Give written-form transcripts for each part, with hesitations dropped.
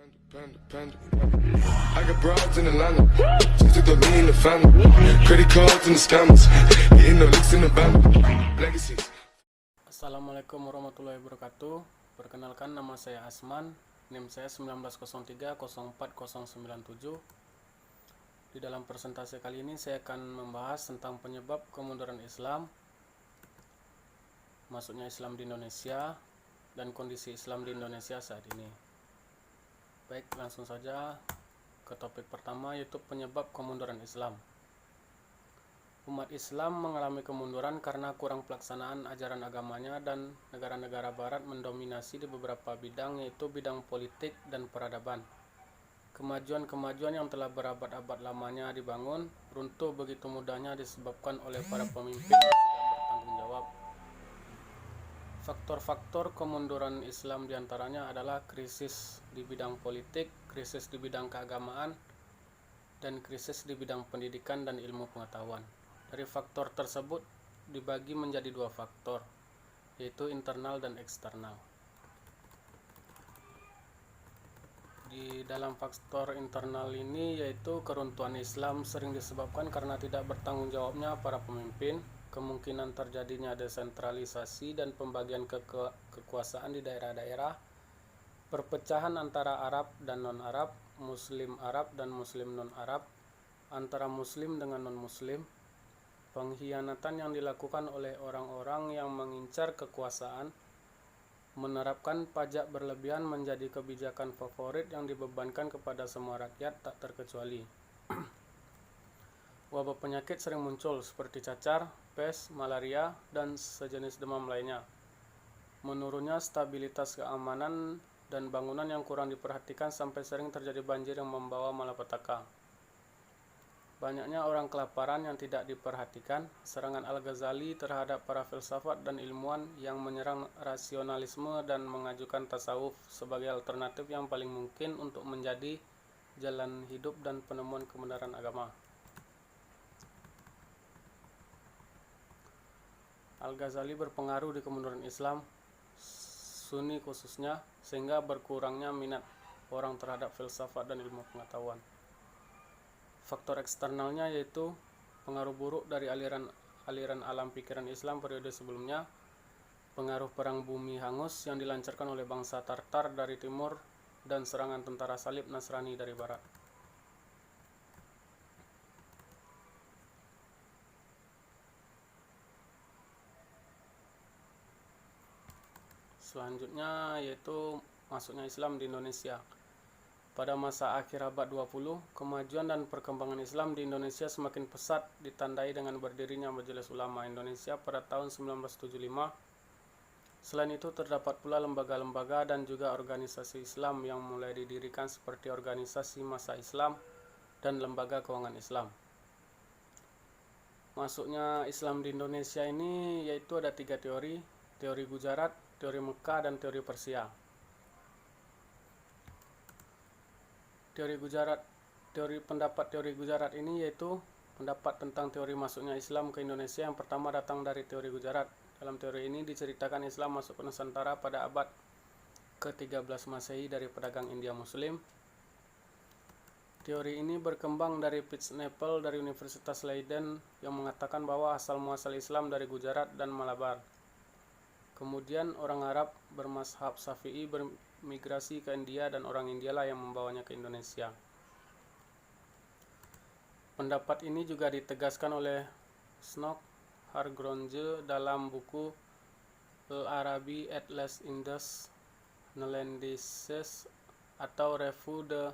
I got broads in Atlanta, just to throw me in the family. Credit cards and the scammers, getting no licks in the band. Legacies. Assalamualaikum warahmatullahi wabarakatuh. Perkenalkan, nama saya Asman, NIM saya 1903040097. Di dalam presentasi kali ini saya akan membahas tentang penyebab kemunduran Islam, masuknya Islam di Indonesia, dan kondisi Islam di Indonesia saat ini. Baik, langsung saja ke topik pertama, yaitu penyebab kemunduran Islam. Umat Islam mengalami kemunduran karena kurang pelaksanaan ajaran agamanya, dan negara-negara barat mendominasi di beberapa bidang, yaitu bidang politik dan peradaban. Kemajuan-kemajuan yang telah berabad-abad lamanya dibangun runtuh begitu mudahnya disebabkan oleh para pemimpin yang tidak bertanggung jawab. Faktor-faktor kemunduran Islam diantaranya adalah krisis di bidang politik, krisis di bidang keagamaan, dan krisis di bidang pendidikan dan ilmu pengetahuan. Dari faktor tersebut dibagi menjadi dua faktor, yaitu internal dan eksternal. Di dalam faktor internal ini, yaitu keruntuhan Islam sering disebabkan karena tidak bertanggung jawabnya para pemimpin, kemungkinan terjadinya desentralisasi dan pembagian kekuasaan di daerah-daerah, perpecahan antara Arab dan non-Arab, Muslim Arab dan Muslim non-Arab, antara Muslim dengan non-Muslim, pengkhianatan yang dilakukan oleh orang-orang yang mengincar kekuasaan, menerapkan pajak berlebihan menjadi kebijakan favorit yang dibebankan kepada semua rakyat tak terkecuali. Wabah penyakit sering muncul seperti cacar, pes, malaria, dan sejenis demam lainnya. Menurunnya stabilitas keamanan dan bangunan yang kurang diperhatikan sampai sering terjadi banjir yang membawa malapetaka. Banyaknya orang kelaparan yang tidak diperhatikan, serangan Al-Ghazali terhadap para filsafat dan ilmuwan yang menyerang rasionalisme dan mengajukan tasawuf sebagai alternatif yang paling mungkin untuk menjadi jalan hidup dan penemuan kebenaran agama. Al-Ghazali berpengaruh di kemunduran Islam Sunni khususnya, sehingga berkurangnya minat orang terhadap filsafat dan ilmu pengetahuan. Faktor eksternalnya yaitu pengaruh buruk dari aliran alam pikiran Islam periode sebelumnya, pengaruh perang bumi hangus yang dilancarkan oleh bangsa Tartar dari timur, dan serangan tentara salib Nasrani dari barat. Selanjutnya yaitu masuknya Islam di Indonesia. Pada masa akhir abad 20, kemajuan dan perkembangan Islam di Indonesia semakin pesat, ditandai dengan berdirinya Majelis Ulama Indonesia pada tahun 1975. Selain itu terdapat pula lembaga-lembaga dan juga organisasi Islam yang mulai didirikan seperti Organisasi Massa Islam dan Lembaga Keuangan Islam. Masuknya Islam di Indonesia ini yaitu ada 3 teori, teori Gujarat, teori Mekah, dan teori Persia. Pendapat teori Gujarat ini yaitu pendapat tentang teori masuknya Islam ke Indonesia yang pertama datang dari teori Gujarat. Dalam teori ini diceritakan Islam masuk ke Nusantara pada abad ke-13 Masehi dari pedagang India Muslim. Teori ini berkembang dari Fitz Napel dari Universitas Leiden yang mengatakan bahwa asal muasal Islam dari Gujarat dan Malabar. Kemudian orang Arab bermazhab Syafi'i bermigrasi ke India dan orang Indialah yang membawanya ke Indonesia. Pendapat ini juga ditegaskan oleh Snook Hargronje dalam buku Al-Arabi et les Indes Neerlandaises atau Revue de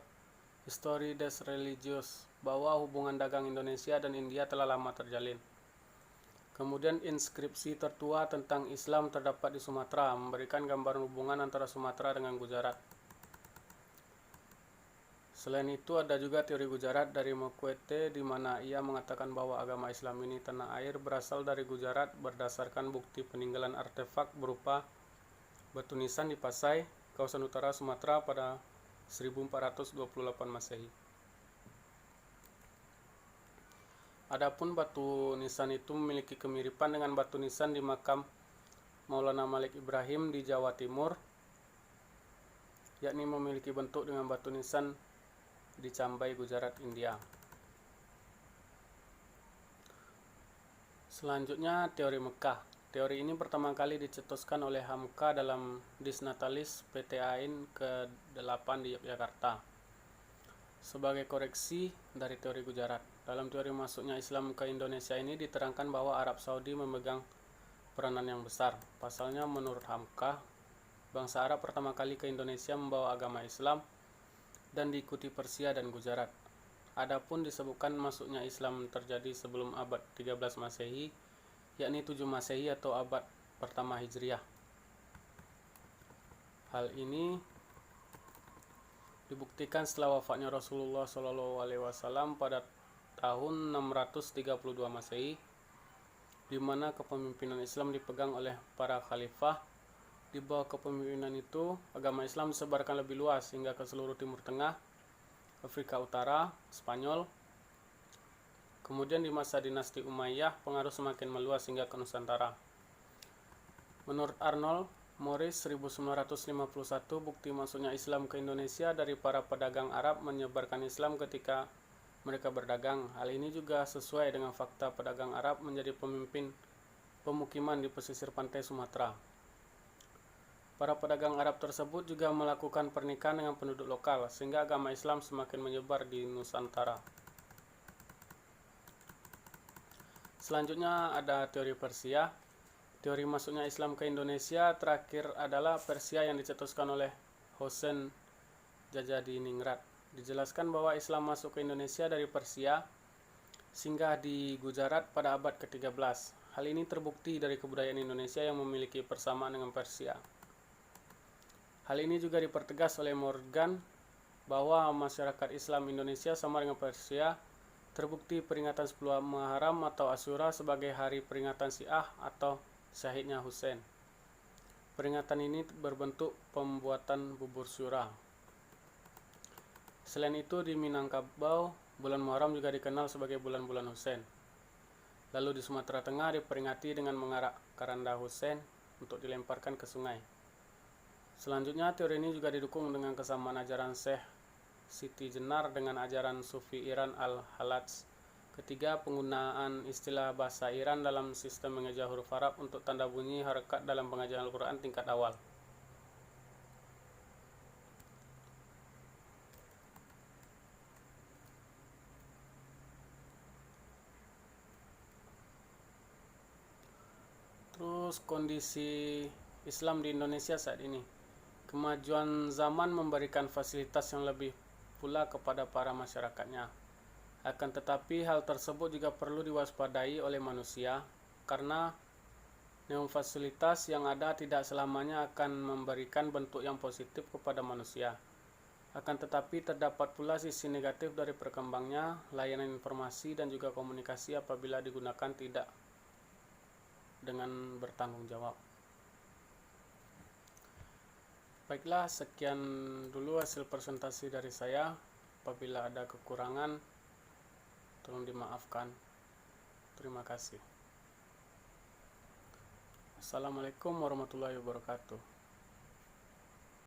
Histoire des Religions, bahwa hubungan dagang Indonesia dan India telah lama terjalin. Kemudian inskripsi tertua tentang Islam terdapat di Sumatera, memberikan gambaran hubungan antara Sumatera dengan Gujarat. Selain itu ada juga teori Gujarat dari Mokwete, di mana ia mengatakan bahwa agama Islam ini tanah air berasal dari Gujarat berdasarkan bukti peninggalan artefak berupa batu nisan di Pasai, kawasan utara Sumatera pada 1428 Masehi. Adapun batu nisan itu memiliki kemiripan dengan batu nisan di makam Maulana Malik Ibrahim di Jawa Timur. yakni memiliki bentuk dengan batu nisan di Cambai, Gujarat, India. Selanjutnya, teori Mekah. Teori ini pertama kali dicetuskan oleh Hamka dalam Disnatalis PT Ain ke-8 di Yogyakarta sebagai koreksi dari teori Gujarat. Dalam teori masuknya Islam ke Indonesia ini diterangkan bahwa Arab Saudi memegang peranan yang besar. Pasalnya, menurut Hamka, bangsa Arab pertama kali ke Indonesia membawa agama Islam dan diikuti Persia dan Gujarat. Adapun disebutkan masuknya Islam terjadi sebelum abad 13 Masehi, yakni 7 Masehi atau abad pertama Hijriah. Hal ini dibuktikan setelah wafatnya Rasulullah SAW pada tahun 632 Masehi, di mana kepemimpinan Islam dipegang oleh para khalifah. Di bawah kepemimpinan itu, agama Islam disebarkan lebih luas hingga ke seluruh Timur Tengah, Afrika Utara, Spanyol. Kemudian di masa dinasti Umayyah, pengaruh semakin meluas hingga ke Nusantara. Menurut Arnold Morris 1951, bukti masuknya Islam ke Indonesia dari para pedagang Arab menyebarkan Islam ketika mereka berdagang. Hal ini juga sesuai dengan fakta pedagang Arab menjadi pemimpin pemukiman di pesisir pantai Sumatera. Para pedagang Arab tersebut juga melakukan pernikahan dengan penduduk lokal, sehingga agama Islam semakin menyebar di Nusantara. Selanjutnya ada teori Persia. Teori masuknya Islam ke Indonesia terakhir adalah Persia yang dicetuskan oleh Hossein Jajadiningrat. Dijelaskan bahwa Islam masuk ke Indonesia dari Persia, singgah di Gujarat pada abad ke-13. Hal ini terbukti dari kebudayaan Indonesia yang memiliki persamaan dengan Persia. Hal ini juga dipertegas oleh Morgan bahwa masyarakat Islam Indonesia sama dengan Persia. Terbukti peringatan 10 Muharram atau Asyura sebagai hari peringatan Syiah atau syahidnya Husain. Peringatan ini berbentuk pembuatan bubur syura. Selain itu, di Minangkabau, bulan Muharram juga dikenal sebagai bulan-bulan Husain. Lalu di Sumatera Tengah diperingati dengan mengarak keranda Husain untuk dilemparkan ke sungai. Selanjutnya, teori ini juga didukung dengan kesamaan ajaran Syekh Siti Jenar dengan ajaran Sufi Iran Al-Halaj. Ketiga, penggunaan istilah bahasa Iran dalam sistem mengeja huruf Arab untuk tanda bunyi harokat dalam pengajaran Al-Quran tingkat awal. Terus kondisi Islam di Indonesia saat ini. Kemajuan zaman memberikan fasilitas yang lebih pula kepada para masyarakatnya. Akan tetapi hal tersebut juga perlu diwaspadai oleh manusia, karena fasilitas yang ada tidak selamanya akan memberikan bentuk yang positif kepada manusia. Akan tetapi terdapat pula sisi negatif dari berkembangnya layanan informasi dan juga komunikasi apabila digunakan tidak dengan bertanggung jawab. Baiklah, sekian dulu hasil presentasi dari saya. Apabila ada kekurangan, tolong dimaafkan. Terima kasih. Assalamualaikum warahmatullahi wabarakatuh.